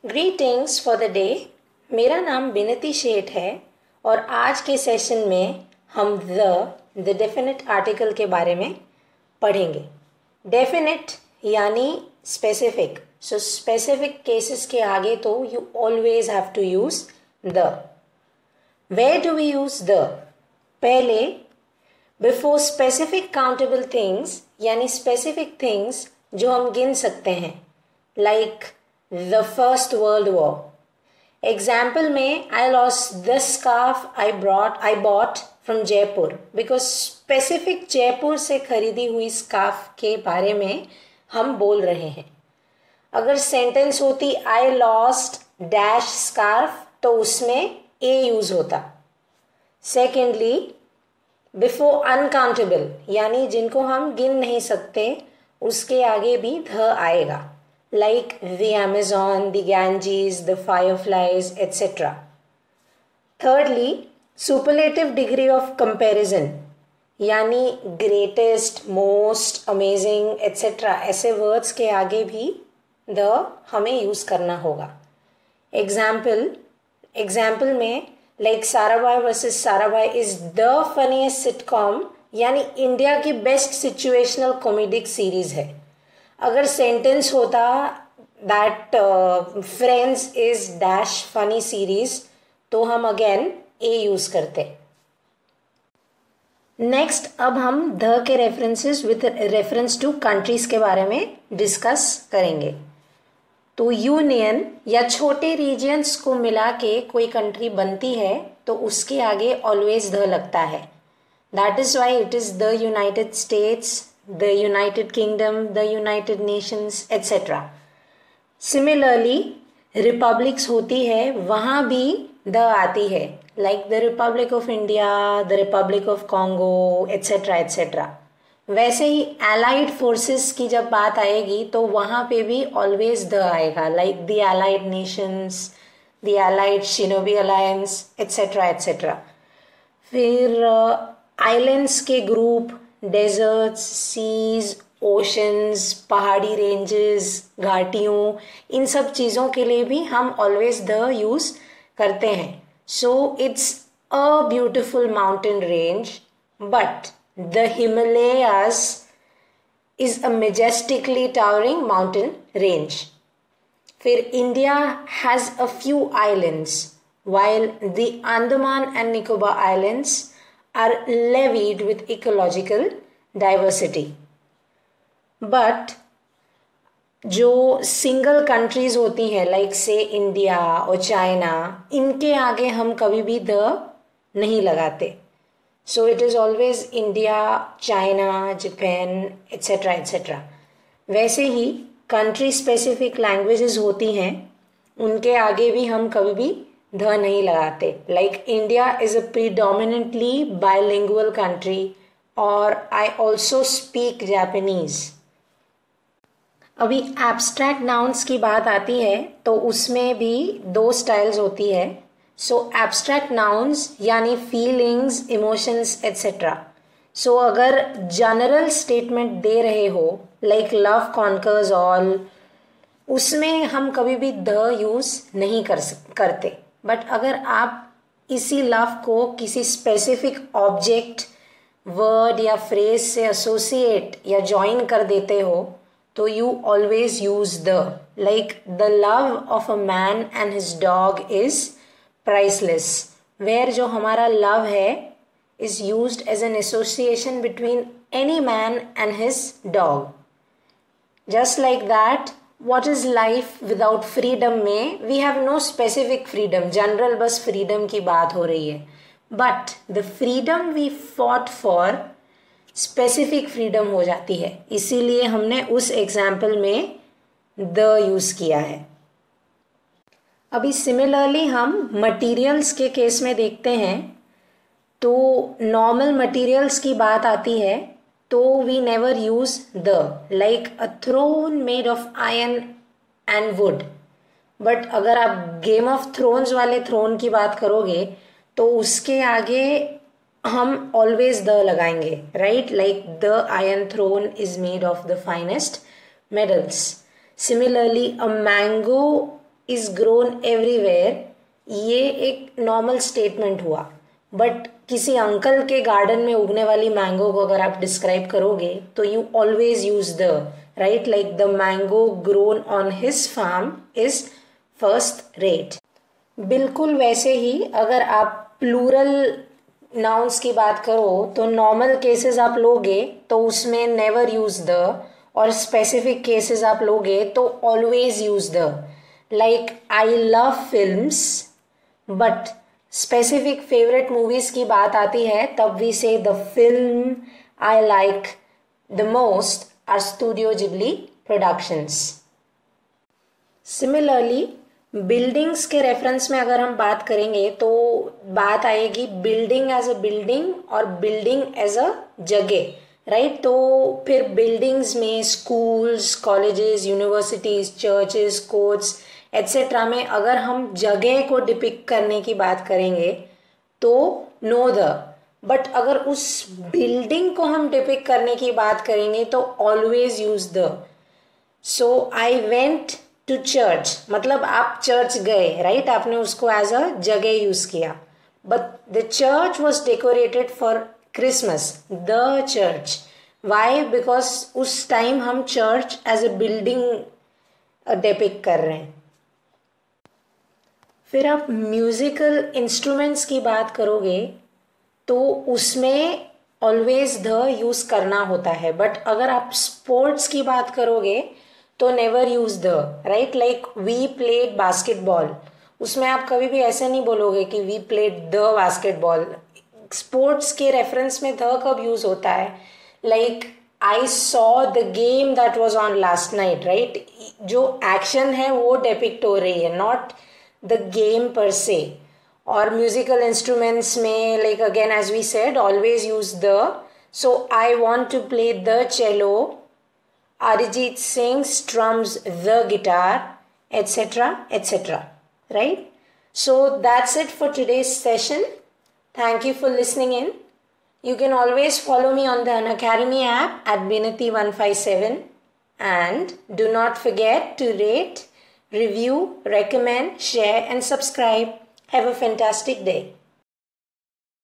Greetings for the day. मेरा नाम बिनती शेठ है और आज के सेशन में हम द डेफिनेट आर्टिकल के बारे में पढ़ेंगे। डेफिनेट यानी स्पेसिफिक, सो स्पेसिफिक केसेस के आगे तो you always have to use the. Where do we use the? पहले बिफोर स्पेसिफिक काउंटेबल थिंग्स यानी स्पेसिफिक थिंग्स जो हम गिन सकते हैं, like the first world war. Example में I lost this scarf I bought from Jaipur, because specific Jaipur से खरीदी हुई स्कार्फ के बारे में हम बोल रहे हैं। अगर सेंटेंस होती आई लॉस्ट डैश स्कार्फ तो उसमें ए यूज होता। सेकेंडली, बिफोर अनकाउंटेबल यानी जिनको हम गिन नहीं सकते उसके आगे भी ध आएगा, like the Amazon, the Ganges, the fireflies, etc. Thirdly, superlative degree of comparison यानी greatest, most, amazing, etc. ऐसे words के आगे भी the हमें use करना होगा। Example में like Sarabhai versus Sarabhai is the funniest sitcom यानी इंडिया की बेस्ट सिचुएशनल कॉमेडिक सीरीज है। अगर सेंटेंस होता that Friends is dash funny series तो हम अगेन ए यूज करते। नेक्स्ट, अब हम द के references with reference to countries के बारे में डिस्कस करेंगे। तो यूनियन या छोटे रीजन्स को मिला के कोई कंट्री बनती है तो उसके आगे ऑलवेज द लगता है। That is why it is the United states, the United Kingdom, the United Nations, etc. Similarly, republics होती है वहाँ भी the आती है, like the Republic of India, the Republic of Congo, etc. etc. वैसे ही allied forces की जब बात आएगी तो वहाँ पे भी always the आएगा, like the allied nations, the allied shinobi alliance, etc. etc. फिर islands के ग्रुप, डेजर्ट्स, सीज, ओशंस, पहाड़ी रेंजेस, घाटियों, इन सब चीज़ों के लिए भी हम ऑलवेज द यूज़ करते हैं। So it's a beautiful mountain range, but the Himalayas is a majestically towering mountain range. फिर India has a few islands while the Andaman and Nicobar Islands are levied with ecological diversity. But जो single countries होती हैं like से India और China, इनके आगे हम कभी भी द नहीं लगाते। So it is always India, China, Japan, etcetera etcetera. वैसे ही कंट्री स्पेसिफिक लैंग्वेजेस होती हैं, उनके आगे भी हम कभी भी ध नहीं लगाते। Like India is a predominantly bilingual country और आई ऑल्सो स्पीक जापानीज। अभी एब्स्ट्रैक्ट नाउन्स की बात आती है तो उसमें भी दो स्टाइल्स होती है। सो एब्स्ट्रैक्ट नाउन्स यानी फीलिंग्स, इमोशंस एट्सेट्रा। सो अगर जनरल स्टेटमेंट दे रहे हो लाइक लव कॉन्कर्स ऑल, उसमें हम कभी भी द यूज नहीं करते। बट अगर आप इसी लव को किसी स्पेसिफिक ऑब्जेक्ट, वर्ड या फ्रेज से एसोसिएट या ज्वाइन कर देते हो तो you always use the. Like the love of a man and his dog is priceless, where जो हमारा लव है is used as an association between any man and his dog. Just like that, what is life without freedom में we have no specific freedom, general बस freedom की बात हो रही है। But the freedom we fought for specific freedom हो जाती है, इसीलिए हमने उस एग्जाम्पल में द यूज किया है। अभी सिमिलरली हम मटीरियल्स के केस में देखते हैं तो नॉर्मल मटीरियल्स की बात आती है तो we never use the, like a throne made of iron and wood. But अगर आप गेम ऑफ थ्रोन्स वाले थ्रोन की बात करोगे तो उसके आगे हम ऑलवेज द लगाएंगे, right? Like the iron throne is made of the finest metals. Similarly, a mango is grown everywhere, ये एक नॉर्मल स्टेटमेंट हुआ, बट किसी अंकल के गार्डन में उगने वाली मैंगो को अगर आप डिस्क्राइब करोगे तो you always use the, right, like the mango grown on his farm is first rate. बिल्कुल वैसे ही अगर आप प्लूरल नाउन्स की बात करो तो नॉर्मल केसेस आप लोगे तो उसमें नेवर यूज द, और स्पेसिफिक केसेस आप लोगे तो always use the. Like I love films, but specific favourite movies की बात आती है तब we say the film I like the most are studio Ghibli productions. Similarly buildings के रेफरेंस में अगर हम बात करेंगे तो बात आएगी बिल्डिंग एज अ बिल्डिंग और बिल्डिंग एज अ जगह, राइट। तो फिर बिल्डिंग्स में schools, colleges, universities, churches, courts etcetera में अगर हम जगह को डिपिक्ट करने की बात करेंगे तो नो द, बट अगर उस बिल्डिंग को हम डिपिक्ट करने की बात करेंगे तो always use the. So I went to church, मतलब आप चर्च गए, राइट, आपने उसको एज अ जगह यूज किया, but the church was decorated for Christmas, the church. Why? Because उस टाइम हम church as a building depict कर रहे हैं। फिर आप म्यूजिकल इंस्ट्रूमेंट्स की बात करोगे तो उसमें ऑलवेज द यूज करना होता है, बट अगर आप स्पोर्ट्स की बात करोगे तो never use the, right. Like we played basketball, उसमें आप कभी भी ऐसे नहीं बोलोगे कि we played the basketball. Sports के रेफरेंस में द कब यूज होता है? Like I saw the game that was on last night, right. जो एक्शन है वो डिपिक्ट हो रही है, नॉट द गेम पर से। और म्यूजिकल इंस्ट्रूमेंट्स में like again as we said always use the. So I want to play the cello, Arijit Singh strums the guitar, etc., etc., right? So that's it for today's session. Thank you for listening in. You can always follow me on the Unacademy app at Binati157, and do not forget to rate, review, recommend, share and subscribe. Have a fantastic day.